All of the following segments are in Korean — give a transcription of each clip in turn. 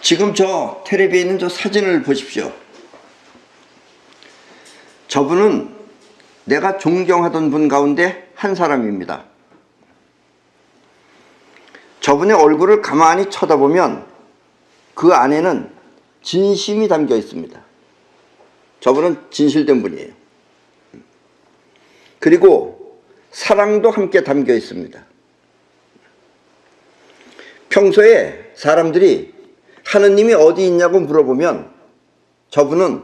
지금 저 텔레비에 있는 저 사진을 보십시오. 저분은 내가 존경하던 분 가운데 한 사람입니다. 저분의 얼굴을 가만히 쳐다보면 그 안에는 진심이 담겨 있습니다. 저분은 진실된 분이에요. 그리고 사랑도 함께 담겨 있습니다. 평소에 사람들이 하느님이 어디 있냐고 물어보면 저분은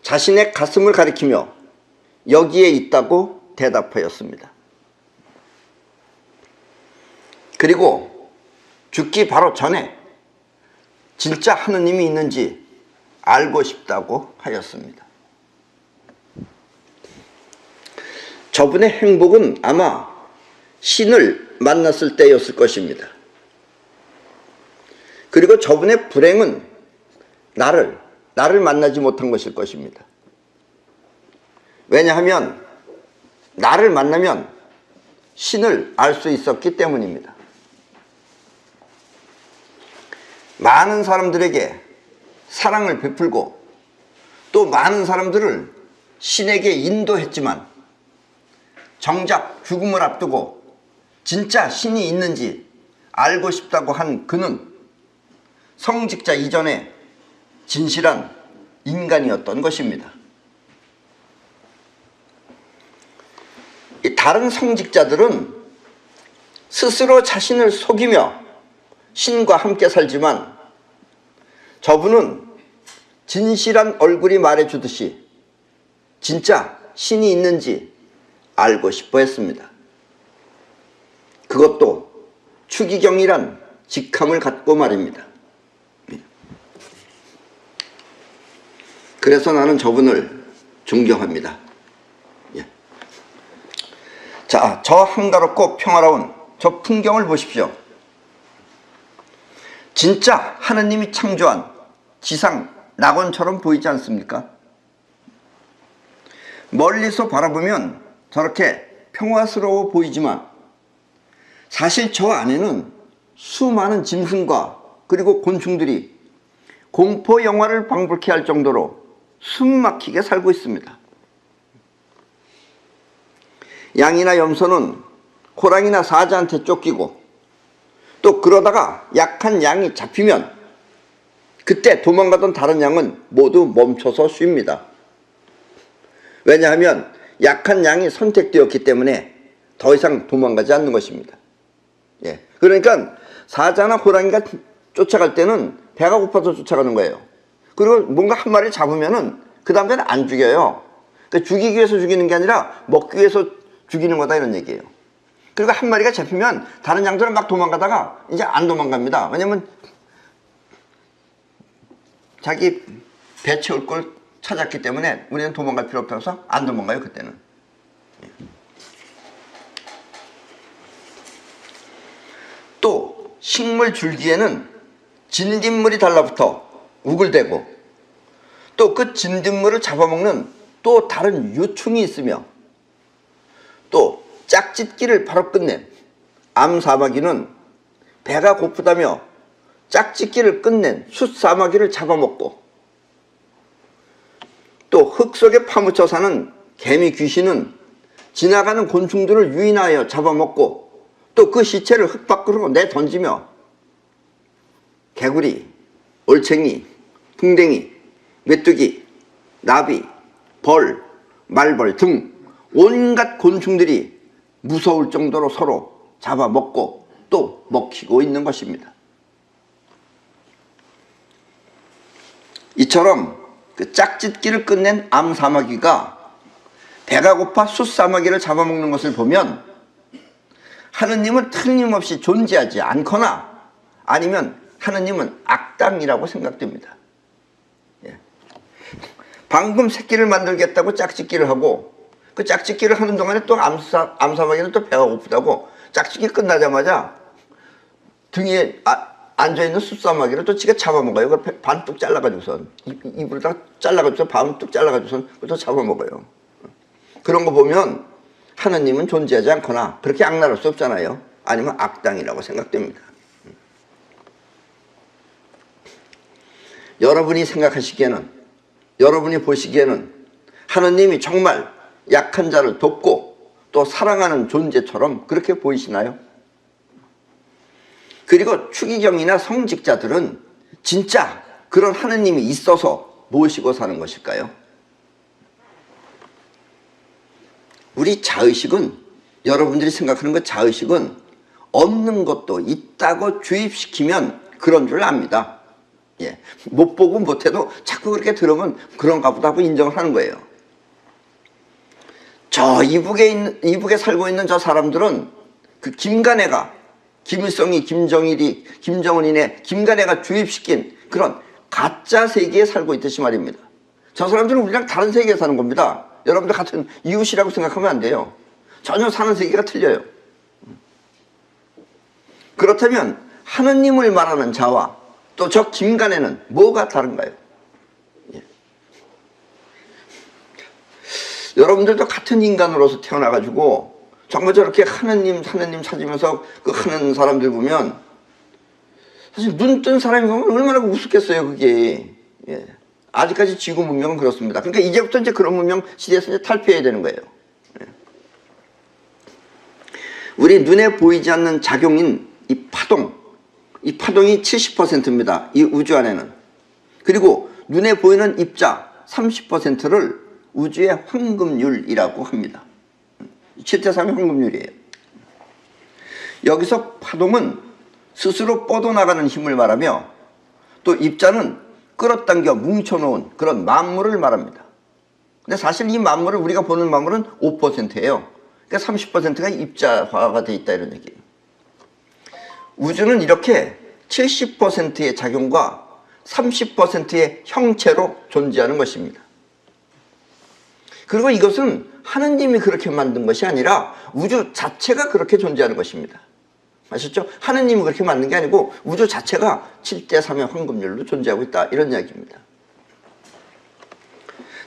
자신의 가슴을 가리키며 여기에 있다고 대답하였습니다. 그리고 죽기 바로 전에 진짜 하느님이 있는지 알고 싶다고 하였습니다. 저분의 행복은 아마 신을 만났을 때였을 것입니다. 그리고 저분의 불행은 나를 만나지 못한 것일 것입니다. 왜냐하면 나를 만나면 신을 알 수 있었기 때문입니다. 많은 사람들에게 사랑을 베풀고 또 많은 사람들을 신에게 인도했지만 정작 죽음을 앞두고 진짜 신이 있는지 알고 싶다고 한 그는 성직자 이전에 진실한 인간이었던 것입니다. 다른 성직자들은 스스로 자신을 속이며 신과 함께 살지만 저분은 진실한 얼굴이 말해주듯이 진짜 신이 있는지 알고 싶어 했습니다. 그것도 추기경이란 직함을 갖고 말입니다. 그래서 나는 저분을 존경합니다. 자, 저 한가롭고 평화로운 저 풍경을 보십시오. 진짜 하느님이 창조한 지상 낙원처럼 보이지 않습니까? 멀리서 바라보면 저렇게 평화스러워 보이지만 사실 저 안에는 수많은 짐승과 그리고 곤충들이 공포 영화를 방불케 할 정도로 숨막히게 살고 있습니다. 양이나 염소는 호랑이나 사자한테 쫓기고 또 그러다가 약한 양이 잡히면 그때 도망가던 다른 양은 모두 멈춰서 쉽니다. 왜냐하면 약한 양이 선택되었기 때문에 더 이상 도망가지 않는 것입니다. 그러니까 사자나 호랑이가 쫓아갈 때는 배가 고파서 쫓아가는 거예요. 그리고 뭔가 한 마리를 잡으면은 그 다음에는 안 죽여요. 그러니까 죽이기 위해서 죽이는 게 아니라 먹기 위해서 죽이는 거다 이런 얘기예요. 그리고 한 마리가 잡히면 다른 양들은 막 도망가다가 이제 안 도망갑니다. 왜냐면 자기 배 채울 걸 찾았기 때문에 우리는 도망갈 필요 없어서 안 도망가요. 그때는. 또 식물 줄기에는 진딧물이 달라붙어 우글대고 또 그 진딧물을 잡아먹는 또 다른 유충이 있으며 또 짝짓기를 바로 끝낸 암사마귀는 배가 고프다며 짝짓기를 끝낸 숫사마귀를 잡아먹고 또 흙 속에 파묻혀 사는 개미 귀신은 지나가는 곤충들을 유인하여 잡아먹고 또 그 시체를 흙 밖으로 내던지며 개구리, 올챙이, 풍뎅이, 메뚜기, 나비, 벌, 말벌 등 온갖 곤충들이 무서울 정도로 서로 잡아먹고 또 먹히고 있는 것입니다. 이처럼 그 짝짓기를 끝낸 암사마귀가 배가 고파 숫사마귀를 잡아먹는 것을 보면 하느님은 틀림없이 존재하지 않거나 아니면 하느님은 악당이라고 생각됩니다. 방금 새끼를 만들겠다고 짝짓기를 하고 그 짝짓기를 하는 동안에 또 암사마귀는 또 배가 고프다고 짝짓기 끝나자마자 등에 앉아있는 숫사마귀를 또 지가 잡아먹어요. 그걸 반 뚝 잘라가지고선 입으로 다 잘라가지고서 반 뚝 잘라가지고선 그걸 또 잡아먹어요. 그런 거 보면 하느님은 존재하지 않거나 그렇게 악랄할 수 없잖아요. 아니면 악당이라고 생각됩니다. 여러분이 생각하시기에는, 여러분이 보시기에는 하느님이 정말 약한 자를 돕고 또 사랑하는 존재처럼 그렇게 보이시나요? 그리고 추기경이나 성직자들은 진짜 그런 하느님이 있어서 모시고 사는 것일까요? 우리 자의식은, 여러분들이 생각하는 것 자의식은 없는 것도 있다고 주입시키면 그런 줄 압니다. 예, 못 보고 못해도 자꾸 그렇게 들으면 그런가 보다 하고 인정을 하는 거예요. 저 이북에 살고 있는 저 사람들은 그 김간해가, 김일성이 김정은이네 김간해가 주입시킨 그런 가짜 세계에 살고 있듯이 말입니다. 저 사람들은 우리랑 다른 세계에 사는 겁니다. 여러분들 같은 이웃이라고 생각하면 안 돼요. 전혀 사는 세계가 틀려요. 그렇다면 하느님을 말하는 자와 또 저 김간해는 뭐가 다른가요? 예. 여러분들도 같은 인간으로서 태어나가지고 정말 저렇게 하느님 찾으면서 그 하는 사람들 보면 사실 눈 뜬 사람이 보면 얼마나 우습겠어요, 그게. 예. 아직까지 지구 문명은 그렇습니다. 그러니까 이제부터 이제 그런 문명 시대에서 이제 탈피해야 되는 거예요. 예. 우리 눈에 보이지 않는 작용인 이 파동이 70%입니다. 이 우주 안에는. 그리고 눈에 보이는 입자 30%를 우주의 황금률이라고 합니다. 7대3의 황금률이에요. 여기서 파동은 스스로 뻗어나가는 힘을 말하며 또 입자는 끌어당겨 뭉쳐놓은 그런 만물을 말합니다. 근데 사실 이 만물을, 우리가 보는 만물은 5%예요. 그러니까 30%가 입자화가 돼 있다 이런 얘기예요. 우주는 이렇게 70%의 작용과 30%의 형체로 존재하는 것입니다. 그리고 이것은 하느님이 그렇게 만든 것이 아니라 우주 자체가 그렇게 존재하는 것입니다. 아셨죠? 하느님이 그렇게 만든 게 아니고 우주 자체가 7대3의 황금률로 존재하고 있다 이런 이야기입니다.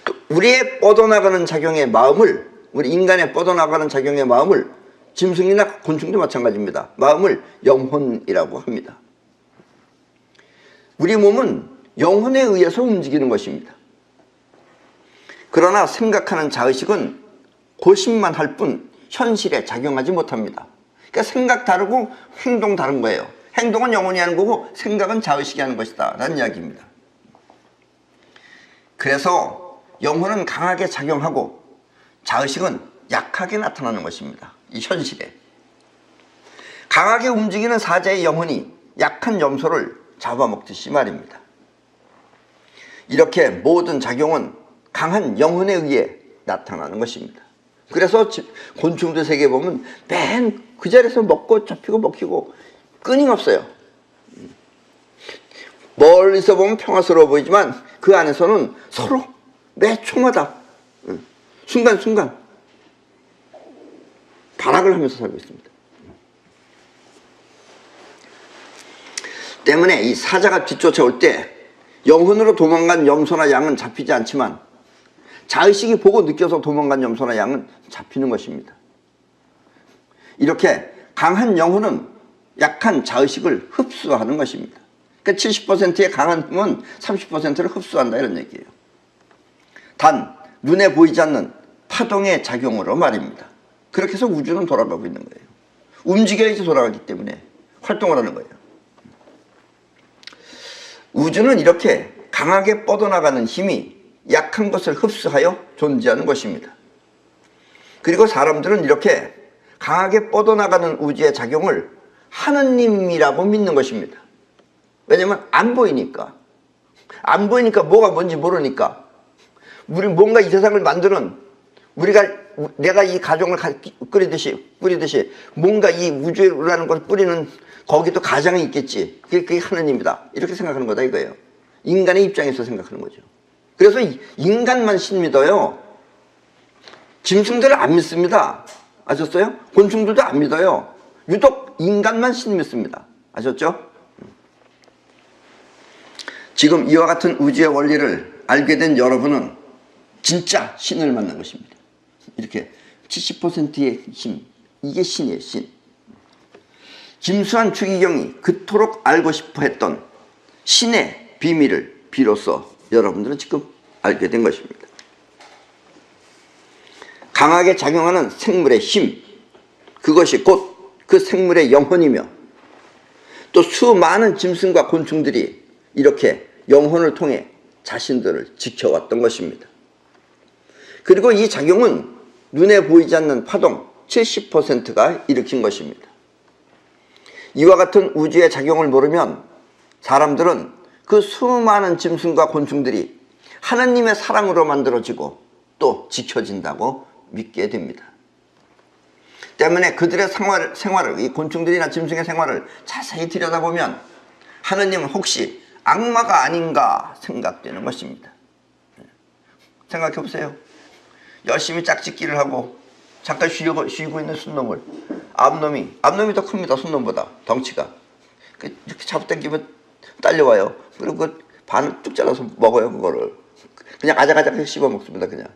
또 우리의 뻗어나가는 작용의 마음을, 우리 인간의 뻗어나가는 작용의 마음을, 짐승이나 곤충도 마찬가지입니다. 마음을 영혼이라고 합니다. 우리 몸은 영혼에 의해서 움직이는 것입니다. 그러나 생각하는 자의식은 고심만 할 뿐 현실에 작용하지 못합니다. 그러니까 생각 다르고 행동 다른 거예요. 행동은 영혼이 하는 거고 생각은 자의식이 하는 것이다 라는 이야기입니다. 그래서 영혼은 강하게 작용하고 자의식은 약하게 나타나는 것입니다. 이 현실에. 강하게 움직이는 사자의 영혼이 약한 염소를 잡아먹듯이 말입니다. 이렇게 모든 작용은 강한 영혼에 의해 나타나는 것입니다. 그래서 곤충들 세계에 보면 맨 그 자리에서 먹고 잡히고 먹히고 끊임없어요. 멀리서 보면 평화스러워 보이지만 그 안에서는 서로 매 초마다 순간순간 발악을 하면서 살고 있습니다. 때문에 이 사자가 뒤쫓아올 때 영혼으로 도망간 염소나 양은 잡히지 않지만 자의식이 보고 느껴서 도망간 염소나 양은 잡히는 것입니다. 이렇게 강한 영혼은 약한 자의식을 흡수하는 것입니다. 그러니까 70%의 강한 힘은 30%를 흡수한다 이런 얘기예요. 단 눈에 보이지 않는 파동의 작용으로 말입니다. 그렇게 해서 우주는 돌아가고 있는 거예요. 움직여야지 돌아가기 때문에 활동을 하는 거예요. 우주는 이렇게 강하게 뻗어나가는 힘이 약한 것을 흡수하여 존재하는 것입니다. 그리고 사람들은 이렇게 강하게 뻗어나가는 우주의 작용을 하느님이라고 믿는 것입니다. 왜냐면 안 보이니까. 안 보이니까 뭐가 뭔지 모르니까. 우리 뭔가 이 세상을 만드는, 내가 이 가정을 뿌리듯이 뭔가 이 우주라는 걸 뿌리는 거기도 가장이 있겠지. 그게 하느님이다. 이렇게 생각하는 거다 이거예요. 인간의 입장에서 생각하는 거죠. 그래서 인간만 신 믿어요. 짐승들을 안 믿습니다. 아셨어요? 곤충들도 안 믿어요. 유독 인간만 신 믿습니다. 아셨죠? 지금 이와 같은 우주의 원리를 알게 된 여러분은 진짜 신을 만난 것입니다. 이렇게 70%의 힘, 이게 신이에요, 신. 김수환 추기경이 그토록 알고 싶어 했던 신의 비밀을 비로소 여러분들은 지금 알게 된 것입니다. 강하게 작용하는 생물의 힘, 그것이 곧 그 생물의 영혼이며 또 수많은 짐승과 곤충들이 이렇게 영혼을 통해 자신들을 지켜왔던 것입니다. 그리고 이 작용은 눈에 보이지 않는 파동 70%가 일으킨 것입니다. 이와 같은 우주의 작용을 모르면 사람들은 그 수많은 짐승과 곤충들이 하나님의 사랑으로 만들어지고 또 지켜진다고 믿게 됩니다. 때문에 그들의 생활을, 이 곤충들이나 짐승의 생활을 자세히 들여다보면 하나님은 혹시 악마가 아닌가 생각되는 것입니다. 생각해 보세요. 열심히 짝짓기를 하고 잠깐 쉬고 있는 순놈을 암놈이 더 큽니다. 순놈보다 덩치가. 이렇게 잡아당기면 딸려와요. 그리고 그 반을 쭉 잘라서 먹어요. 그거를 그냥 아작아작 씹어 먹습니다. 그냥.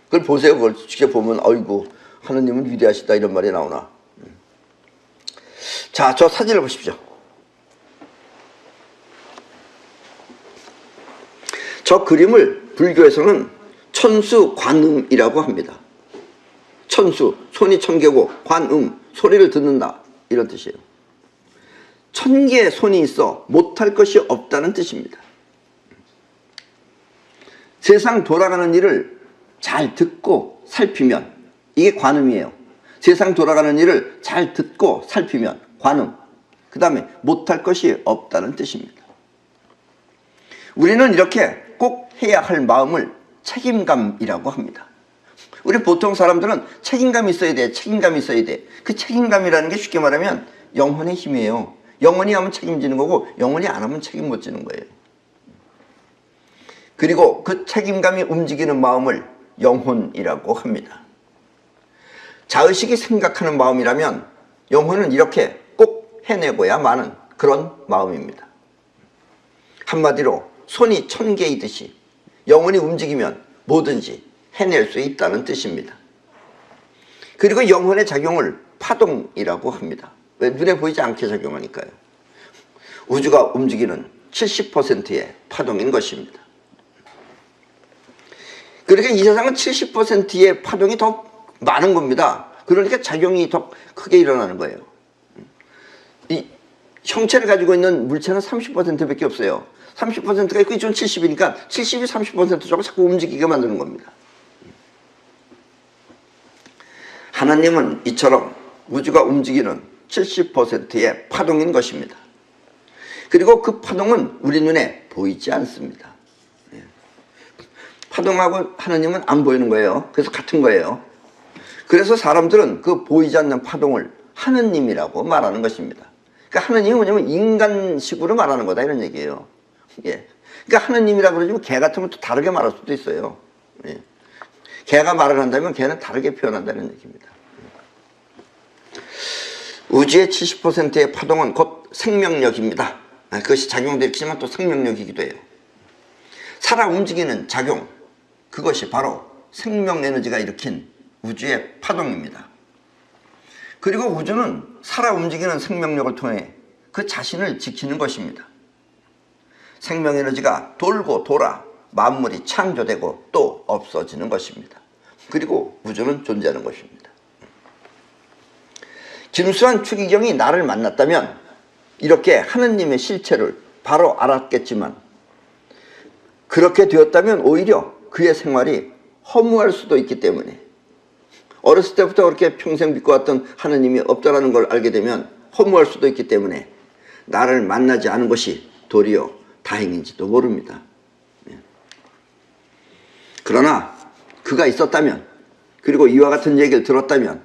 그걸 보세요. 그걸 직접 보면 어이구 하느님은 위대하시다 이런 말이 나오나. 자, 저 사진을 보십시오. 저 그림을 불교에서는 천수관음이라고 합니다. 천수, 손이 1000개고 관음, 소리를 듣는다 이런 뜻이에요. 1000개의 손이 있어 못할 것이 없다는 뜻입니다. 세상 돌아가는 일을 잘 듣고 살피면 이게 관음이에요. 세상 돌아가는 일을 잘 듣고 살피면 관음, 그 다음에 못할 것이 없다는 뜻입니다. 우리는 이렇게 꼭 해야 할 마음을 책임감이라고 합니다. 우리 보통 사람들은 책임감이 있어야 돼, 책임감이 있어야 돼. 그 책임감이라는 게 쉽게 말하면 영혼의 힘이에요. 영혼이 하면 책임지는 거고 영혼이 안 하면 책임 못 지는 거예요. 그리고 그 책임감이 움직이는 마음을 영혼이라고 합니다. 자의식이 생각하는 마음이라면 영혼은 이렇게 꼭 해내고야 마는 그런 마음입니다. 한마디로 손이 1000개이듯이 영혼이 움직이면 뭐든지 해낼 수 있다는 뜻입니다. 그리고 영혼의 작용을 파동이라고 합니다. 왜? 눈에 보이지 않게 작용하니까요. 우주가 움직이는 70%의 파동인 것입니다. 그러니까 이 세상은 70%의 파동이 더 많은 겁니다. 그러니까 작용이 더 크게 일어나는 거예요. 이 형체를 가지고 있는 물체는 30%밖에 없어요. 30%가 있고 이쪽은 70이니까 70이 30% 쪽으로 자꾸 움직이게 만드는 겁니다. 하나님은 이처럼 우주가 움직이는 70%의 파동인 것입니다. 그리고 그 파동은 우리 눈에 보이지 않습니다. 파동하고 하나님은 안 보이는 거예요. 그래서 같은 거예요. 그래서 사람들은 그 보이지 않는 파동을 하느님이라고 말하는 것입니다. 그러니까 하느님이 뭐냐면 인간식으로 말하는 거다 이런 얘기예요. 예. 그러니까 하느님이라고 그러지만 개 같으면 또 다르게 말할 수도 있어요. 예. 개가 말을 한다면 개는 다르게 표현한다는 얘기입니다. 우주의 70%의 파동은 곧 생명력입니다. 그것이 작용도 있지만 또 생명력이기도 해요. 살아 움직이는 작용, 그것이 바로 생명 에너지가 일으킨 우주의 파동입니다. 그리고 우주는 살아 움직이는 생명력을 통해 그 자신을 지키는 것입니다. 생명 에너지가 돌고 돌아 만물이 창조되고 또 없어지는 것입니다. 그리고 우주는 존재하는 것입니다. 김수환 추기경이 나를 만났다면 이렇게 하느님의 실체를 바로 알았겠지만 그렇게 되었다면 오히려 그의 생활이 허무할 수도 있기 때문에 어렸을 때부터 그렇게 평생 믿고 왔던 하느님이 없다라는 걸 알게 되면 허무할 수도 있기 때문에 나를 만나지 않은 것이 도리어 다행인지도 모릅니다. 그러나 그가 있었다면 그리고 이와 같은 얘기를 들었다면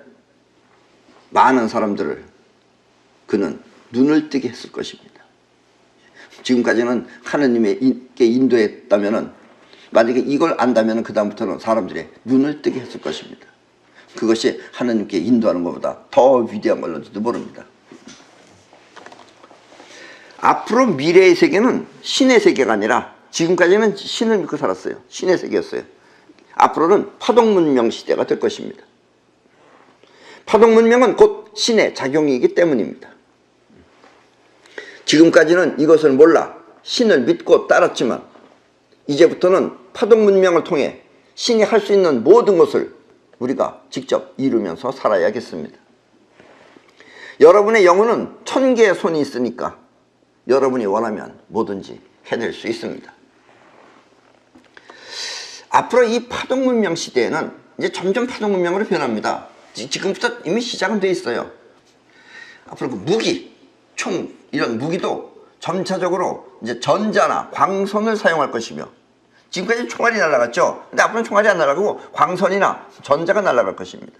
많은 사람들을 그는 눈을 뜨게 했을 것입니다. 지금까지는 하느님께 인도했다면 만약에 이걸 안다면 그 다음부터는 사람들의 눈을 뜨게 했을 것입니다. 그것이 하느님께 인도하는 것보다 더 위대한 걸로도 모릅니다. 앞으로 미래의 세계는 신의 세계가 아니라 지금까지는 신을 믿고 살았어요. 신의 세계였어요. 앞으로는 파동문명 시대가 될 것입니다. 파동문명은 곧 신의 작용이기 때문입니다. 지금까지는 이것을 몰라 신을 믿고 따랐지만 이제부터는 파동 문명을 통해 신이 할 수 있는 모든 것을 우리가 직접 이루면서 살아야겠습니다. 여러분의 영혼은 1000개의 손이 있으니까 여러분이 원하면 뭐든지 해낼 수 있습니다. 앞으로 이 파동 문명 시대에는 이제 점점 파동 문명으로 변합니다. 지금부터 이미 시작은 돼 있어요. 앞으로 그 무기, 총 이런 무기도 점차적으로 이제 전자나 광선을 사용할 것이며, 지금까지 총알이 날아갔죠. 근데 앞으로는 총알이 안 날아가고 광선이나 전자가 날아갈 것입니다.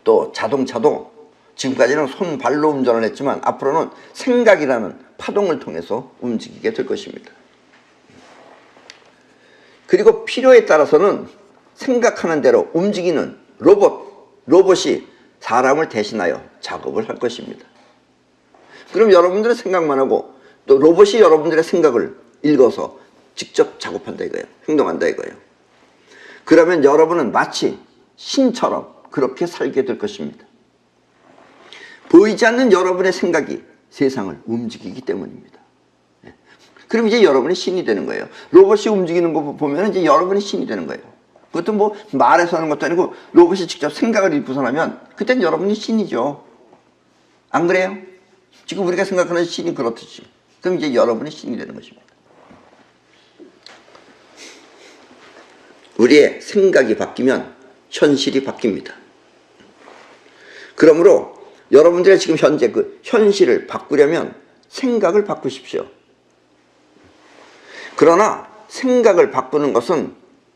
또 자동차도 지금까지는 손, 발로 운전을 했지만 앞으로는 생각이라는 파동을 통해서 움직이게 될 것입니다. 그리고 필요에 따라서는 생각하는 대로 움직이는 로봇이 사람을 대신하여 작업을 할 것입니다. 그럼 여러분들의 생각만 하고 또 로봇이 여러분들의 생각을 읽어서 직접 작업한다 이거예요. 행동한다 이거예요. 그러면 여러분은 마치 신처럼 그렇게 살게 될 것입니다. 보이지 않는 여러분의 생각이 세상을 움직이기 때문입니다. 그럼 이제 여러분이 신이 되는 거예요. 로봇이 움직이는 거 보면 이제 여러분이 신이 되는 거예요. 그것도 뭐 말해서 하는 것도 아니고 로봇이 직접 생각을 일부선하면 그땐 여러분이 신이죠. 안 그래요? 지금 우리가 생각하는 신이 그렇듯이. 그럼 이제 여러분이 신이 되는 것입니다. 우리의 생각이 바뀌면 현실이 바뀝니다. 그러므로 여러분들의 지금 현재 그 현실을 바꾸려면 생각을 바꾸십시오. 그러나 생각을 바꾸는 것은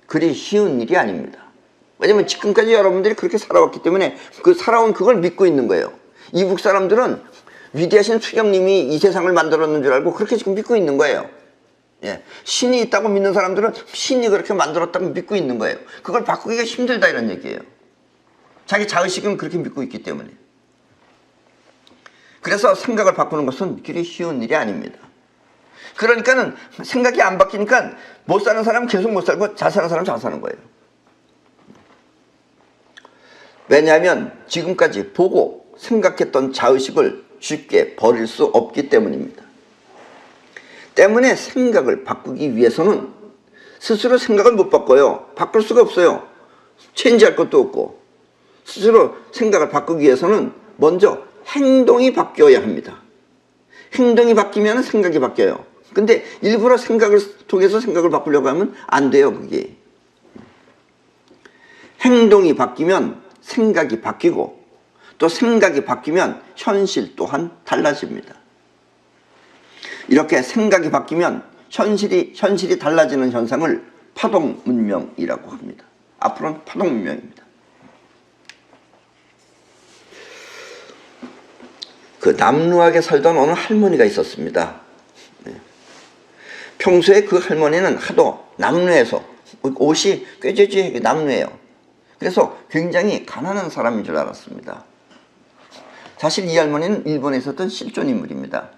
그리 쉬운 일이 아닙니다. 왜냐면 지금까지 여러분들이 그렇게 살아왔기 때문에 그 살아온 그걸 믿고 있는 거예요. 이북 사람들은 위대하신 수경님이 이 세상을 만들었는 줄 알고 그렇게 지금 믿고 있는 거예요. 예. 신이 있다고 믿는 사람들은 신이 그렇게 만들었다고 믿고 있는 거예요. 그걸 바꾸기가 힘들다 이런 얘기예요. 자기 자의식은 그렇게 믿고 있기 때문에. 그래서 생각을 바꾸는 것은 그리 쉬운 일이 아닙니다. 그러니까는 생각이 안 바뀌니까 못 사는 사람은 계속 못 살고 잘 사는 사람은 잘 사는 거예요. 왜냐하면 지금까지 보고 생각했던 자의식을 쉽게 버릴 수 없기 때문입니다. 때문에 생각을 바꾸기 위해서는 스스로 생각을 못 바꿔요. 바꿀 수가 없어요. 체인지할 것도 없고. 스스로 생각을 바꾸기 위해서는 먼저 행동이 바뀌어야 합니다. 행동이 바뀌면 생각이 바뀌어요. 근데 일부러 생각을 통해서 생각을 바꾸려고 하면 안 돼요, 그게. 행동이 바뀌면 생각이 바뀌고 또 생각이 바뀌면 현실 또한 달라집니다. 이렇게 생각이 바뀌면 현실이 달라지는 현상을 파동 문명이라고 합니다. 앞으로는 파동 문명입니다. 그 남루하게 살던 어느 할머니가 있었습니다. 평소에 그 할머니는 하도 남루해서 옷이 꾀죄죄하게 남루해요. 그래서 굉장히 가난한 사람인 줄 알았습니다. 사실 이 할머니는 일본에 있었던 실존 인물입니다.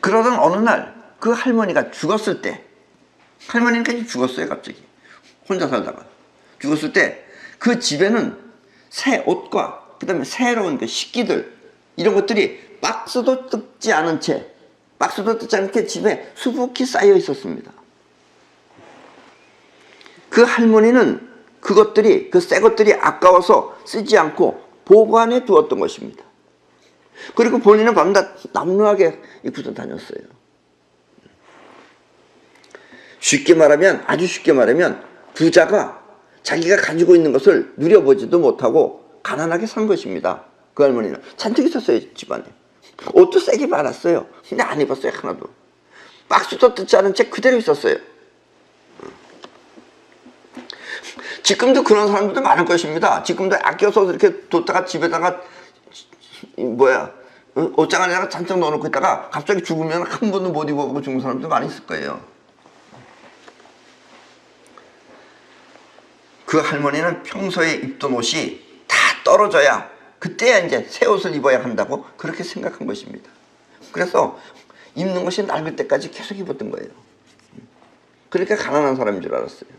그러던 어느 날 그 할머니가 죽었을 때, 할머니는 그냥 죽었어요. 갑자기 혼자 살다가 죽었을 때 그 집에는 새 옷과 그 다음에 새로운 그 식기들 이런 것들이 박스도 뜯지 않은 채 집에 수북히 쌓여 있었습니다. 그 할머니는 그 새 것들이 아까워서 쓰지 않고 보관해 두었던 것입니다. 그리고 본인은 밤낮 남루하게 입고서 다녔어요. 아주 쉽게 말하면 부자가 자기가 가지고 있는 것을 누려보지도 못하고 가난하게 산 것입니다. 그 할머니는 잔뜩 있었어요. 집안에 옷도 세게 많았어요. 근데 안 입었어요. 하나도. 박스도 뜯지 않은 채 그대로 있었어요. 지금도 그런 사람들도 많을 것입니다. 지금도 아껴서 이렇게 뒀다가 집에다가 옷장 안에다가 잔뜩 넣어놓고 있다가 갑자기 죽으면 한 번도 못 입어보고 죽는 사람도 많이 있을 거예요. 그 할머니는 평소에 입던 옷이 다 떨어져야 그때야 이제 새 옷을 입어야 한다고 그렇게 생각한 것입니다. 그래서 입는 것이 낡을 때까지 계속 입었던 거예요. 그러니까 가난한 사람인 줄 알았어요.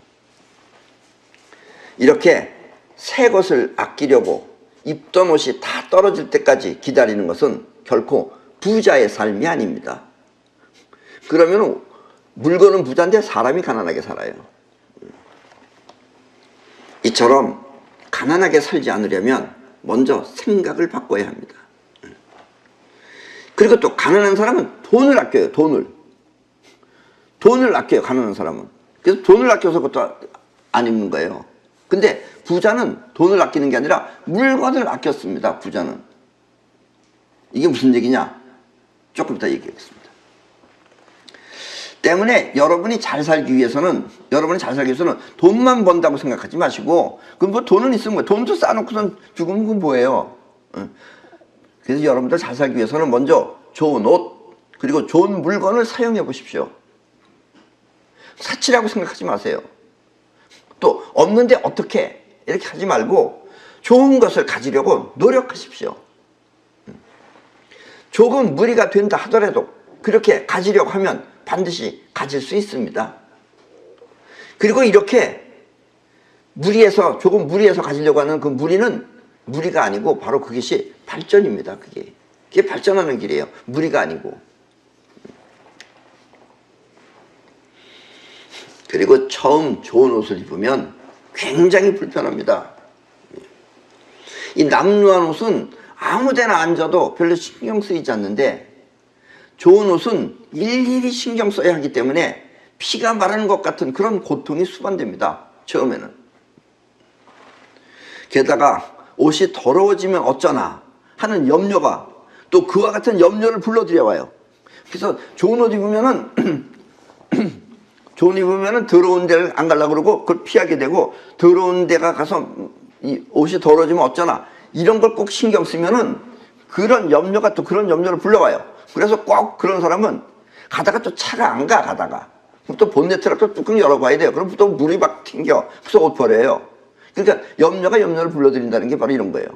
이렇게 새 것을 아끼려고 입던 옷이 다 떨어질 때까지 기다리는 것은 결코 부자의 삶이 아닙니다. 그러면 물건은 부자인데 사람이 가난하게 살아요. 이처럼 가난하게 살지 않으려면 먼저 생각을 바꿔야 합니다. 그리고 또 가난한 사람은 돈을 아껴요. 돈을 아껴요. 가난한 사람은. 그래서 돈을 아껴서 그것도 안 입는 거예요. 근데 부자는 돈을 아끼는 게 아니라 물건을 아꼈습니다. 부자는. 이게 무슨 얘기냐? 조금 이따 얘기하겠습니다. 때문에 여러분이 잘 살기 위해서는 돈만 번다고 생각하지 마시고, 그럼 뭐 돈은 있으면 뭐 돈도 쌓아놓고선 죽으면 그건 뭐예요? 그래서 여러분들 잘 살기 위해서는 먼저 좋은 옷, 그리고 좋은 물건을 사용해 보십시오. 사치라고 생각하지 마세요. 또 없는데 어떻게 이렇게 하지 말고 좋은 것을 가지려고 노력하십시오. 조금 무리가 된다 하더라도 그렇게 가지려고 하면 반드시 가질 수 있습니다. 그리고 이렇게 조금 무리해서 가지려고 하는 그 무리는 무리가 아니고 바로 그것이 발전입니다. 그게 발전하는 길이에요. 무리가 아니고. 그리고 처음 좋은 옷을 입으면 굉장히 불편합니다. 이 남루한 옷은 아무 데나 앉아도 별로 신경 쓰이지 않는데, 좋은 옷은 일일이 신경 써야 하기 때문에 피가 마르는 것 같은 그런 고통이 수반됩니다. 처음에는. 게다가 옷이 더러워지면 어쩌나 하는 염려가 또 그와 같은 염려를 불러들여와요. 그래서 좋은 옷 입으면은 더러운 데를 안 가려고 그러고 그걸 피하게 되고, 더러운 데가 가서 이 옷이 더러워지면 어쩌나 이런 걸 꼭 신경 쓰면은 그런 염려가 또 그런 염려를 불러와요. 그래서 꼭 그런 사람은 가다가 또 차가 안 가, 가다가 또 본네트를 또 뚜껑 열어봐야 돼요. 그럼 또 물이 막 튕겨. 그래서 옷 버려요. 그러니까 염려가 염려를 불러들인다는 게 바로 이런 거예요.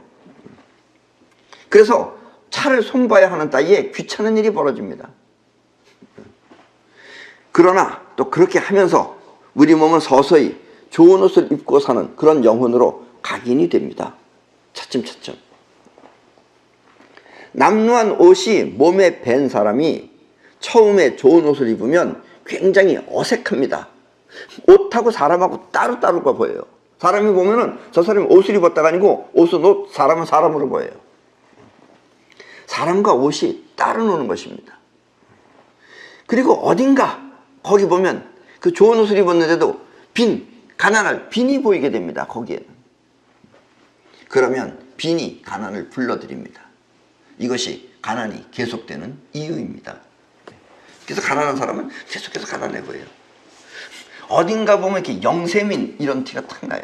그래서 차를 손봐야 하는 따위에 귀찮은 일이 벌어집니다. 그러나 또 그렇게 하면서 우리 몸은 서서히 좋은 옷을 입고 사는 그런 영혼으로 각인이 됩니다. 차츰차츰. 남루한 옷이 몸에 밴 사람이 처음에 좋은 옷을 입으면 굉장히 어색합니다. 옷하고 사람하고 따로따로가 보여요. 사람이 보면은 저 사람이 옷을 입었다가 아니고 옷은 옷, 사람은 사람으로 보여요. 사람과 옷이 따로 노는 것입니다. 그리고 어딘가 거기 보면 그 좋은 옷을 입었는데도 가난할 빈이 보이게 됩니다. 거기에는. 그러면 빈이 가난을 불러들입니다. 이것이 가난이 계속되는 이유입니다. 그래서 가난한 사람은 계속해서 가난해 보여요. 어딘가 보면 이렇게 영세민 이런 티가 탁 나요.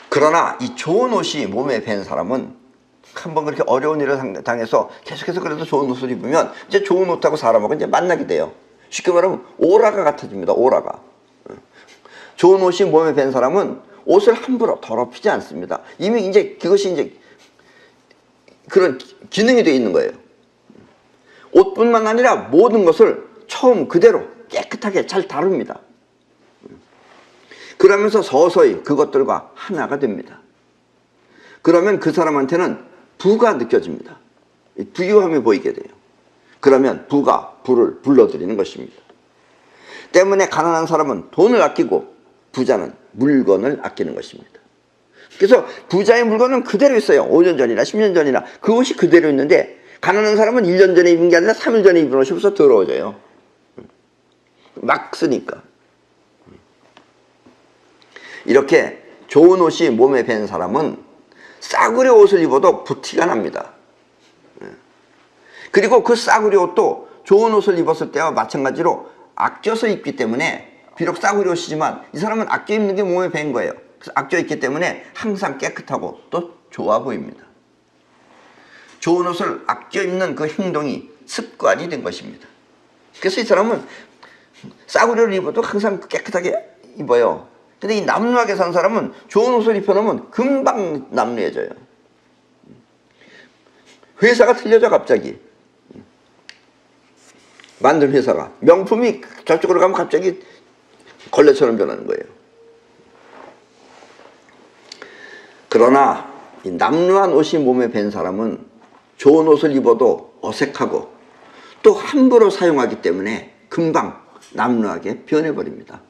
그러나 이 좋은 옷이 몸에 밴 사람은 한번 그렇게 어려운 일을 당해서 계속해서 그래도 좋은 옷을 입으면 이제 좋은 옷하고 사람하고 이제 만나게 돼요. 쉽게 말하면 오라가 같아집니다. 오라가. 좋은 옷이 몸에 밴 사람은 옷을 함부로 더럽히지 않습니다. 이미 이제 그것이 이제 그런 기능이 되어 있는 거예요. 옷뿐만 아니라 모든 것을 처음 그대로 깨끗하게 잘 다룹니다. 그러면서 서서히 그것들과 하나가 됩니다. 그러면 그 사람한테는 부가 느껴집니다. 부유함이 보이게 돼요. 그러면 부가 부를 불러들이는 것입니다. 때문에 가난한 사람은 돈을 아끼고 부자는 물건을 아끼는 것입니다. 그래서 부자의 물건은 그대로 있어요. 5년 전이나 10년 전이나 그 옷이 그대로 있는데, 가난한 사람은 1년 전에 입은 게 아니라 3일 전에 입은 옷이 벌써 더러워져요. 막 쓰니까. 이렇게 좋은 옷이 몸에 밴 사람은 싸구려 옷을 입어도 부티가 납니다. 그리고 그 싸구려 옷도 좋은 옷을 입었을 때와 마찬가지로 아껴서 입기 때문에, 비록 싸구려 옷이지만 이 사람은 아껴 입는 게 몸에 밴 거예요. 그래서 아껴 입기 때문에 항상 깨끗하고 또 좋아 보입니다. 좋은 옷을 아껴 입는 그 행동이 습관이 된 것입니다. 그래서 이 사람은 싸구려를 입어도 항상 깨끗하게 입어요. 근데 이 남루하게 산 사람은 좋은 옷을 입혀놓으면 금방 남루해져요. 회사가 틀려져. 갑자기 만든 회사가, 명품이 저쪽으로 가면 갑자기 걸레처럼 변하는 거예요. 그러나 이 남루한 옷이 몸에 밴 사람은 좋은 옷을 입어도 어색하고 또 함부로 사용하기 때문에 금방 남루하게 변해버립니다.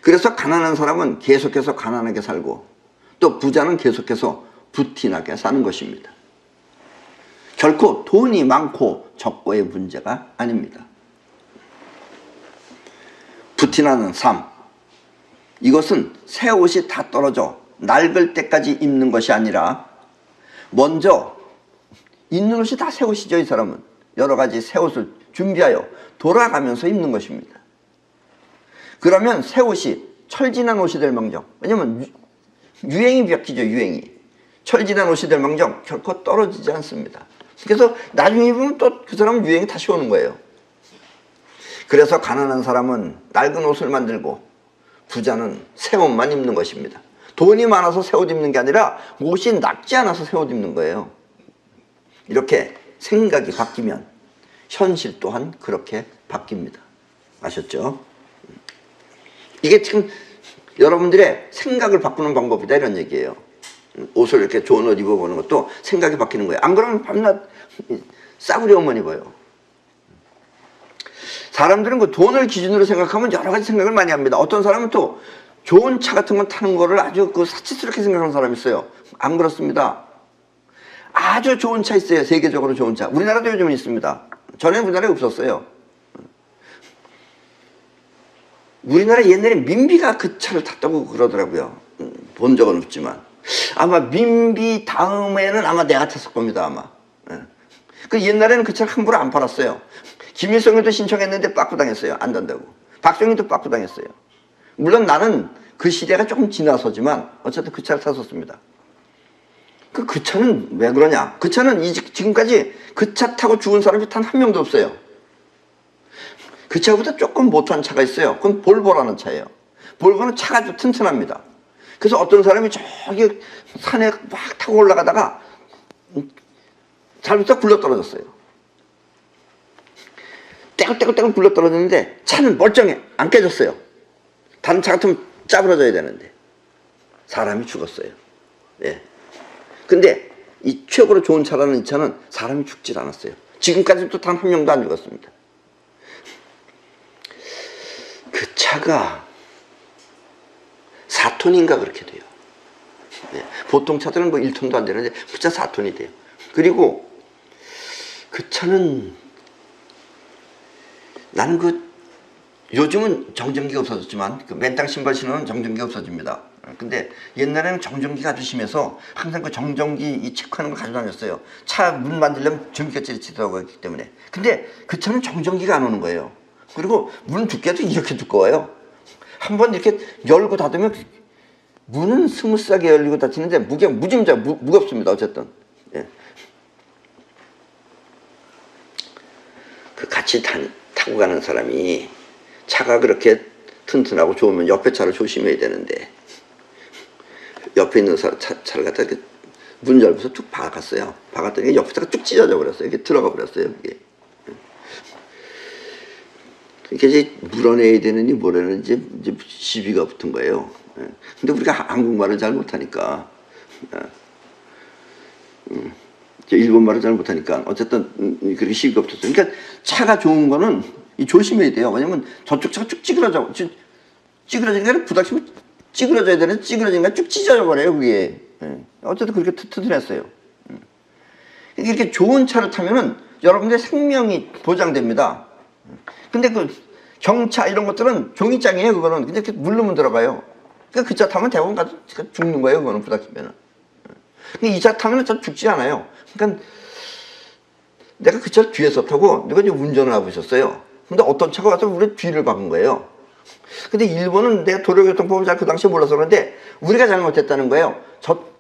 그래서 가난한 사람은 계속해서 가난하게 살고 또 부자는 계속해서 부티나게 사는 것입니다. 결코 돈이 많고 적고의 문제가 아닙니다. 부티나는 삶, 이것은 새 옷이 다 떨어져 낡을 때까지 입는 것이 아니라 먼저 있는 옷이 다 새 옷이죠. 이 사람은 여러 가지 새 옷을 준비하여 돌아가면서 입는 것입니다. 그러면 새 옷이 철진한 옷이 될 망정, 왜냐면 유행이 바뀌죠. 유행이 철진한 옷이 될 망정 결코 떨어지지 않습니다. 그래서 나중에 입으면 또 그 사람은 유행이 다시 오는 거예요. 그래서 가난한 사람은 낡은 옷을 만들고 부자는 새 옷만 입는 것입니다. 돈이 많아서 새 옷 입는 게 아니라 옷이 낡지 않아서 새 옷 입는 거예요. 이렇게 생각이 바뀌면 현실 또한 그렇게 바뀝니다. 아셨죠? 이게 지금 여러분들의 생각을 바꾸는 방법이다 이런 얘기예요. 옷을 이렇게 좋은 옷 입어보는 것도 생각이 바뀌는 거예요. 안 그러면 밤낮 싸구려 옷만 입어요. 사람들은 그 돈을 기준으로 생각하면 여러 가지 생각을 많이 합니다. 어떤 사람은 또 좋은 차 같은 걸 타는 거를 아주 그 사치스럽게 생각하는 사람이 있어요. 안 그렇습니다. 아주 좋은 차 있어요. 세계적으로 좋은 차. 우리나라도 요즘은 있습니다. 전에는 우리나라에 없었어요. 우리나라 옛날에 민비가 그 차를 탔다고 그러더라고요. 본 적은 없지만 아마 민비 다음에는 아마 내가 탔을 겁니다. 아마. 그 옛날에는 그 차를 함부로 안 팔았어요. 김일성이도 신청했는데 빠꾸당했어요. 안 된다고. 박정희도 빠꾸당했어요. 물론 나는 그 시대가 조금 지나서지만 어쨌든 그 차를 탔었습니다. 그 차는 왜 그러냐? 그 차는 지금까지 그 차 타고 죽은 사람이 단 한 명도 없어요. 그 차보다 조금 못한 차가 있어요. 그건 볼보라는 차예요. 볼보는 차가 좀 튼튼합니다. 그래서 어떤 사람이 저기 산에 막 타고 올라가다가 잘못해서 굴러떨어졌어요. 떼굴떼굴떼굴 굴러떨어졌는데 차는 멀쩡해. 안 깨졌어요. 다른 차 같으면 짜부러져야 되는데 사람이 죽었어요. 예. 근데 이 최고로 좋은 차라는 이 차는 사람이 죽질 않았어요. 지금까지도 단 한 명도 안 죽었습니다. 그 차가 4톤인가 그렇게 돼요. 네. 보통 차들은 뭐 1톤도 안 되는데 그 차 4톤이 돼요. 그리고 그 차는 나는 요즘은 정전기가 없어졌지만 그 맨땅 신발 신으면 정전기가 없어집니다. 근데 옛날에는 정전기가 아주 심해서 항상 그 정전기 이 체크하는 걸 가지고 다녔어요. 차 문 만들려면 전기가 찌릿찌릿하고 있기 때문에. 근데 그 차는 정전기가 안 오는 거예요. 그리고 문 두께도 이렇게 두꺼워요. 한번 이렇게 열고 닫으면 문은 스무스하게 열리고 닫히는데 무겁습니다. 어쨌든. 예. 그 같이 타고 가는 사람이 차가 그렇게 튼튼하고 좋으면 옆에 차를 조심해야 되는데 옆에 있는 차를 갖다 이렇게 문 열고서 툭 박았어요. 박았더니 옆에 차가 쭉 찢어져 버렸어요. 이게 들어가 버렸어요. 이게. 그러니까 이제 물어내야 되느니 뭐라는지 이제 시비가 붙은 거예요. 근데 우리가 한국말을 잘 못하니까, 일본말을 잘 못하니까 어쨌든 그렇게 시비가 붙었어요. 그러니까 차가 좋은 거는 조심해야 돼요. 왜냐면 저쪽 차가 쭉 찌그러지니까 부닥치면 찌그러져야 되는데 찌그러지니까 쭉 찢어져 버려요. 그게. 어쨌든 그렇게 튼튼했어요. 이렇게 좋은 차를 타면은 여러분들의 생명이 보장됩니다. 근데 그 경차 이런 것들은 종이장이에요. 그거는 근데 이렇게 누르면 들어가요. 그러니까 그 차 타면 대부분 가서 죽는 거예요. 그거는 부닥치면은. 근데 이 차 타면은 잘 죽지 않아요. 그러니까 내가 그 차를 뒤에서 타고 내가 이제 운전을 하고 있었어요. 근데 어떤 차가 와서 우리 뒤를 박은 거예요. 근데 일본은 내가 도로교통법을 잘 그 당시에 몰라서 그런데 우리가 잘못했다는 거예요.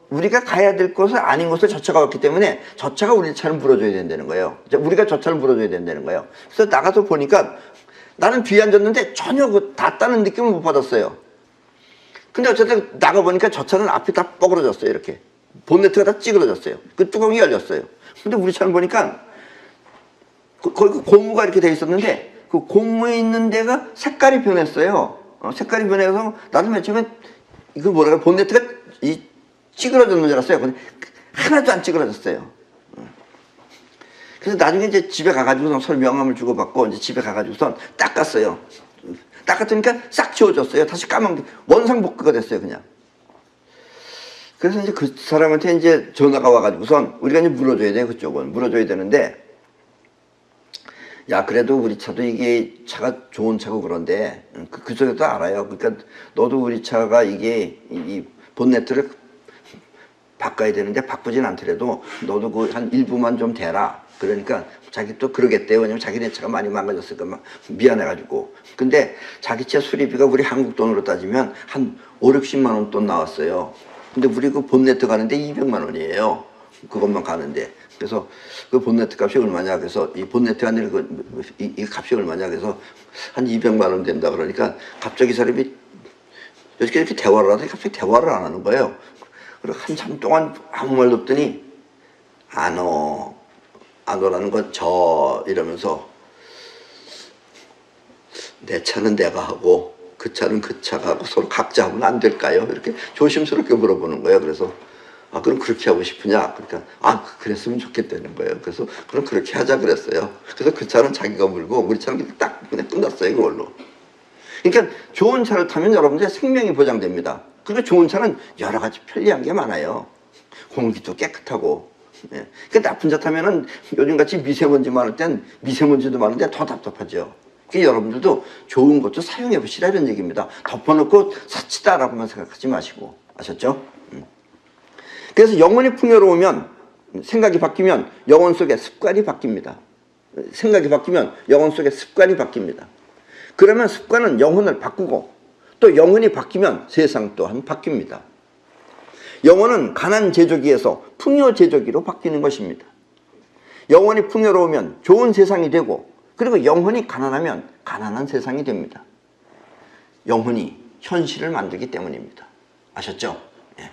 우리가 가야 될 곳은 아닌 곳에 저 차가 왔기 때문에 저 차가 우리 차를 물어줘야 된다는 거예요. 우리가 저 차를 물어줘야 된다는 거예요. 그래서 나가서 보니까 나는 뒤에 앉았는데 전혀 닿다는 느낌을 못 받았어요. 근데 어쨌든 나가보니까 저 차는 앞이 다 뻐그러졌어요. 이렇게. 본네트가 다 찌그러졌어요. 그 뚜껑이 열렸어요. 근데 우리 차는 보니까 거기 그 고무가 이렇게 돼 있었는데 그 고무에 있는 데가 색깔이 변했어요. 색깔이 변해서 나도 맨 처음에 이거 뭐랄까 본네트가 찌그러졌는 줄 알았어요. 근데 하나도 안 찌그러졌어요. 그래서 나중에 이제 집에 가가지고 서로 명함을 주고받고 이제 집에 가가지고선 닦았어요. 닦았더니까 싹 지워졌어요. 다시 까만 원상복구가 됐어요, 그냥. 그래서 이제 그 사람한테 이제 전화가 와가지고선 우리가 이제 물어줘야 돼, 그쪽은. 물어줘야 되는데, 야, 그래도 우리 차도 이게 차가 좋은 차고 그런데, 그쪽에도 알아요. 그러니까 너도 우리 차가 이게 이 본네트를 바꿔야 되는데 바꾸진 않더라도 너도 그 한 일부만 좀 대라. 그러니까 자기 또 그러겠대요. 왜냐면 자기네 차가 많이 망가졌으니까 막 미안해가지고. 근데 자기 차 수리비가 우리 한국 돈으로 따지면 한 5, 60만 원 돈 나왔어요. 근데 우리 그 본네트 가는데 200만 원이에요. 그것만 가는데. 그래서 그 본네트 값이 얼마냐. 그래서 이 본네트가 아니라 이 값이 얼마냐. 그래서 한 200만 원 된다. 그러니까 갑자기 사람이 이렇게 대화를 하더니 갑자기 대화를 안 하는 거예요. 그리고 한참 동안 아무 말도 없더니 안 오라는 건 이러면서 내 차는 내가 하고 그 차는 그 차가 하고 서로 각자 하면 안 될까요? 이렇게 조심스럽게 물어보는 거예요. 그래서 그럼 그렇게 하고 싶으냐? 그러니까 그랬으면 좋겠다는 거예요. 그래서 그럼 그렇게 하자 그랬어요. 그래서 그 차는 자기가 물고 우리 차는 딱 그냥 끝났어요. 그걸로. 그러니까 좋은 차를 타면 여러분들의 생명이 보장됩니다. 그리고 좋은 차는 여러 가지 편리한 게 많아요. 공기도 깨끗하고. 예. 그 나쁜 차 타면은 요즘같이 미세먼지 많을 땐 미세먼지도 많은데 더 답답하죠. 그러니까 여러분들도 좋은 것도 사용해 보시라 이런 얘기입니다. 덮어놓고 사치다라고만 생각하지 마시고. 아셨죠? 그래서 영혼이 풍요로우면 생각이 바뀌면 영혼 속에 습관이 바뀝니다. 생각이 바뀌면 영혼 속에 습관이 바뀝니다. 그러면 습관은 영혼을 바꾸고 또 영혼이 바뀌면 세상 또한 바뀝니다. 영혼은 가난 제조기에서 풍요 제조기로 바뀌는 것입니다. 영혼이 풍요로우면 좋은 세상이 되고 그리고 영혼이 가난하면 가난한 세상이 됩니다. 영혼이 현실을 만들기 때문입니다. 아셨죠? 예.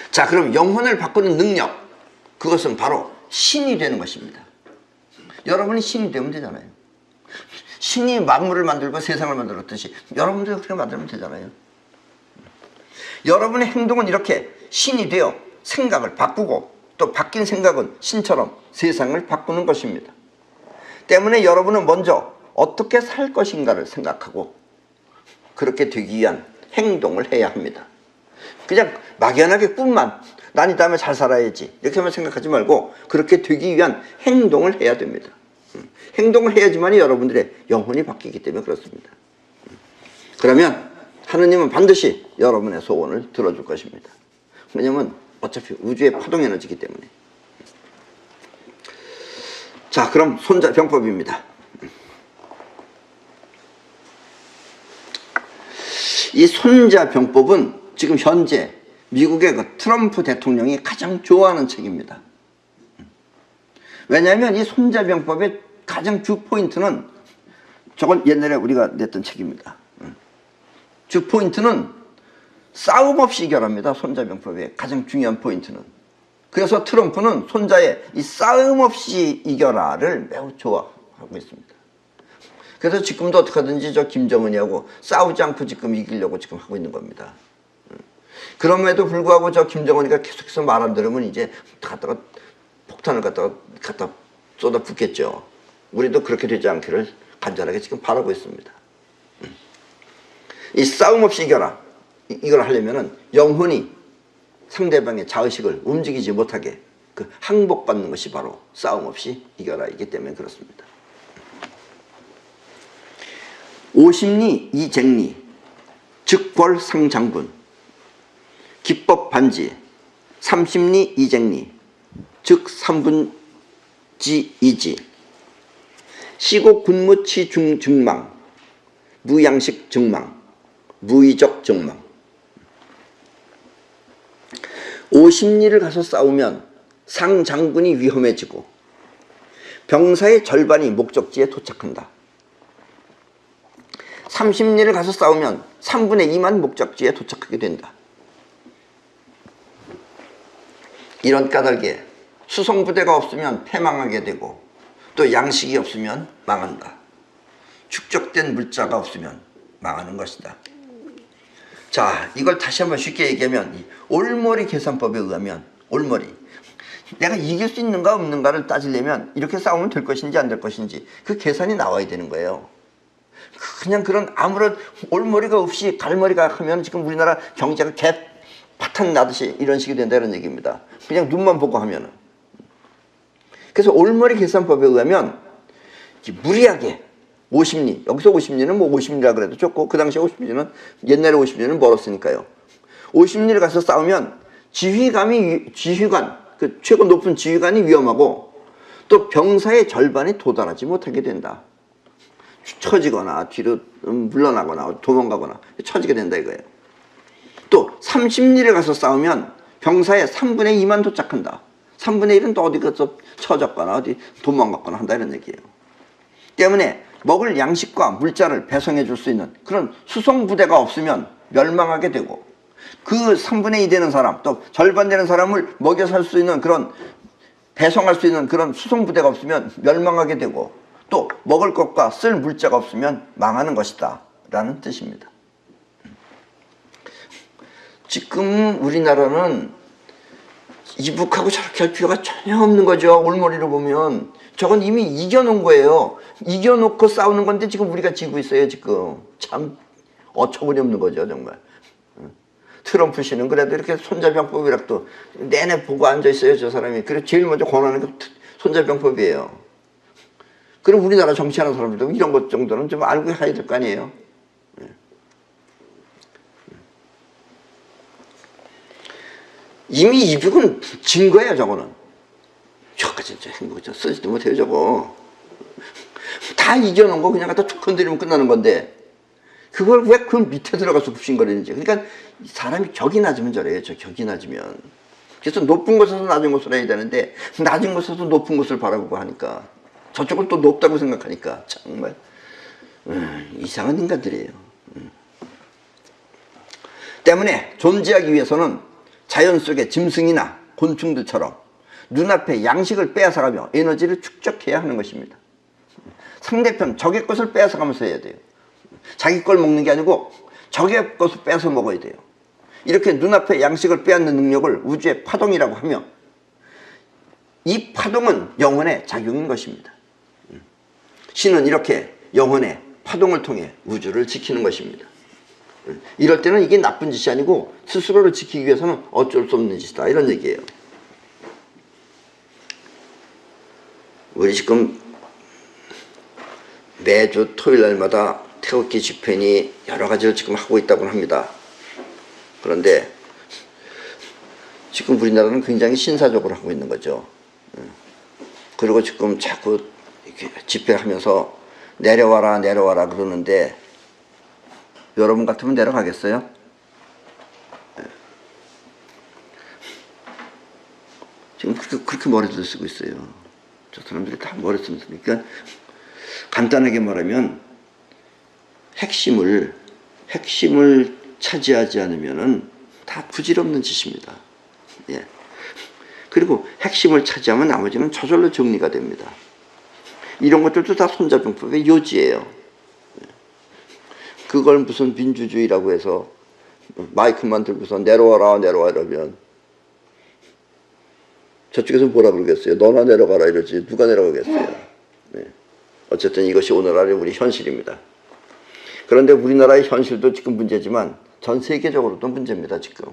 자, 그럼 영혼을 바꾸는 능력, 그것은 바로 신이 되는 것입니다. 여러분이 신이 되면 되잖아요. 신이 만물을 만들고 세상을 만들었듯이 여러분도 그렇게 만들면 되잖아요. 여러분의 행동은 이렇게 신이 되어 생각을 바꾸고 또 바뀐 생각은 신처럼 세상을 바꾸는 것입니다. 때문에 여러분은 먼저 어떻게 살 것인가를 생각하고 그렇게 되기 위한 행동을 해야 합니다. 그냥 막연하게 꿈만 난 이 다음에 잘 살아야지 이렇게만 생각하지 말고 그렇게 되기 위한 행동을 해야 됩니다. 행동을 해야지만 여러분들의 영혼이 바뀌기 때문에 그렇습니다. 그러면 하느님은 반드시 여러분의 소원을 들어줄 것입니다. 왜냐하면 어차피 우주의 파동 에너지이기 때문에. 자, 그럼 손자병법입니다. 이 손자병법은 지금 현재 미국의 그 트럼프 대통령이 가장 좋아하는 책입니다. 왜냐하면 이 손자병법의 가장 주 포인트는 저건 옛날에 우리가 냈던 책입니다. 주 포인트는 싸움 없이 이겨랍니다. 손자병법의 가장 중요한 포인트는. 그래서 트럼프는 손자의 이 싸움 없이 이겨라를 매우 좋아하고 있습니다. 그래서 지금도 어떻게 하든지 저 김정은이하고 싸우지 않고 지금 이기려고 지금 하고 있는 겁니다. 그럼에도 불구하고 저 김정은이가 계속해서 말 안 들으면 이제 갖다가 폭탄을 갖다 쏟아 붓겠죠. 우리도 그렇게 되지 않기를 간절하게 지금 바라고 있습니다. 이 싸움 없이 이겨라. 이걸 하려면은 영혼이 상대방의 자의식을 움직이지 못하게 그 항복받는 것이 바로 싸움 없이 이겨라이기 때문에 그렇습니다. 오십리 이쟁리 즉궐상장군 기법반지 삼십리 이쟁리 즉 삼분지 이지 시곡 군무치 중증망 무양식 증망 무의적 증망. 50리를 가서 싸우면 상장군이 위험해지고 병사의 절반이 목적지에 도착한다. 30리를 가서 싸우면 3분의 2만 목적지에 도착하게 된다. 이런 까닭에 수송부대가 없으면 패망하게 되고 또 양식이 없으면 망한다. 축적된 물자가 없으면 망하는 것이다. 자, 이걸 다시 한번 쉽게 얘기하면 이 올머리 계산법에 의하면 올머리 내가 이길 수 있는가 없는가를 따지려면 이렇게 싸우면 될 것인지 안 될 것인지 그 계산이 나와야 되는 거예요. 그냥 그런 아무런 올머리가 없이 갈머리가 하면 지금 우리나라 경제가 파탄 나듯이 이런 식이 된다는 얘기입니다. 그냥 눈만 보고 하면은. 그래서 올머리 계산법에 의하면 무리하게 50리, 여기서 50리는 뭐 50리라 그래도 좋고 그 당시에 50리는 옛날에 50리는 멀었으니까요. 50리를 가서 싸우면 지휘관, 그 최고 높은 지휘관이 위험하고 또 병사의 절반이 도달하지 못하게 된다. 처지거나 뒤로 물러나거나 도망가거나 처지게 된다 이거예요. 또 30리를 가서 싸우면 병사의 3분의 2만 도착한다. 3분의 1은 또 어디 가서 처졌거나 어디 도망갔거나 한다 이런 얘기예요. 때문에 먹을 양식과 물자를 배송해 줄 수 있는 그런 수송부대가 없으면 멸망하게 되고 그 3분의 2 되는 사람 또 절반 되는 사람을 먹여 살 수 있는 그런 배송할 수 있는 그런 수송부대가 없으면 멸망하게 되고 또 먹을 것과 쓸 물자가 없으면 망하는 것이다 라는 뜻입니다. 지금 우리나라는 이북하고 저렇게 할 필요가 전혀 없는 거죠. 올머리로 보면 저건 이미 이겨놓은 거예요. 이겨놓고 싸우는 건데 지금 우리가 지고 있어요. 지금 참 어처구니 없는 거죠 정말. 트럼프 씨는 그래도 이렇게 손자병법이라도 내내 보고 앉아있어요 저 사람이. 그래서 제일 먼저 권하는 게 손자병법이에요. 그럼 우리나라 정치하는 사람들도 이런 것 정도는 좀 알고 해야 될 거 아니에요. 이미 이북은 진 거예요 저거는. 저까지 진짜 행복했죠. 쓰지도 못해요 저거. 다 이겨놓은 거 그냥 갖다 툭 건드리면 끝나는 건데 그걸 왜 그 밑에 들어가서 굽신거리는지. 그러니까 사람이 격이 낮으면 저래요. 저 격이 낮으면. 그래서 높은 곳에서 낮은 곳을 해야 되는데 낮은 곳에서 높은 곳을 바라보고 하니까 저쪽은 또 높다고 생각하니까 정말 이상한 인간들이에요. 때문에 존재하기 위해서는 자연 속의 짐승이나 곤충들처럼 눈앞에 양식을 빼앗아가며 에너지를 축적해야 하는 것입니다. 상대편 적의 것을 빼앗아가면서 해야 돼요. 자기 걸 먹는 게 아니고 적의 것을 빼서 먹어야 돼요. 이렇게 눈앞에 양식을 빼앗는 능력을 우주의 파동이라고 하며 이 파동은 영혼의 작용인 것입니다. 신은 이렇게 영혼의 파동을 통해 우주를 지키는 것입니다. 이럴 때는 이게 나쁜 짓이 아니고 스스로를 지키기 위해서는 어쩔 수 없는 짓이다 이런 얘기예요. 우리 지금 매주 토요일 날마다 태극기 집회니 여러 가지를 지금 하고 있다고 합니다. 그런데 지금 우리나라는 굉장히 신사적으로 하고 있는 거죠. 그리고 지금 자꾸 이렇게 집회하면서 내려와라 내려와라 그러는데 여러분 같으면 내려가겠어요? 지금 그렇게 머리를 쓰고 있어요. 저 사람들이 다 머리 쓰니까 간단하게 말하면 핵심을 차지하지 않으면은 다 부질없는 짓입니다. 예. 그리고 핵심을 차지하면 나머지는 저절로 정리가 됩니다. 이런 것들도 다 손자병법의 요지예요. 그걸 무슨 민주주의라고 해서 마이크만 들고서 내려와라 내려와 이러면 저쪽에서 뭐라 그러겠어요? 너나 내려가라 이러지 누가 내려가겠어요? 네. 어쨌든 이것이 오늘날의 우리 현실입니다. 그런데 우리나라의 현실도 지금 문제지만 전 세계적으로도 문제입니다 지금.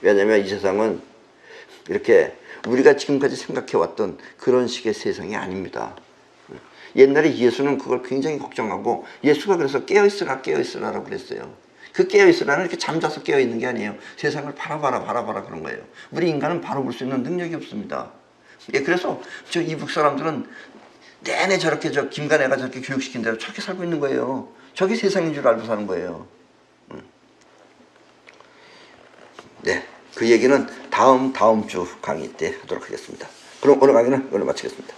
왜냐하면 이 세상은 이렇게 우리가 지금까지 생각해왔던 그런 식의 세상이 아닙니다. 옛날에 예수는 그걸 굉장히 걱정하고 예수가 그래서 깨어있으라 깨어있으라라고 그랬어요. 그 깨어있으라는 이렇게 잠자서 깨어있는 게 아니에요. 세상을 바라봐라 그런 거예요. 우리 인간은 바라볼 수 있는 능력이 없습니다. 예, 그래서 저 이북 사람들은 내내 저렇게 저 김간애가 저렇게 교육시킨 대로 저렇게 살고 있는 거예요. 저게 세상인 줄 알고 사는 거예요. 네, 그 얘기는 다음 주 강의 때 하도록 하겠습니다. 그럼 오늘 강의는 오늘 마치겠습니다.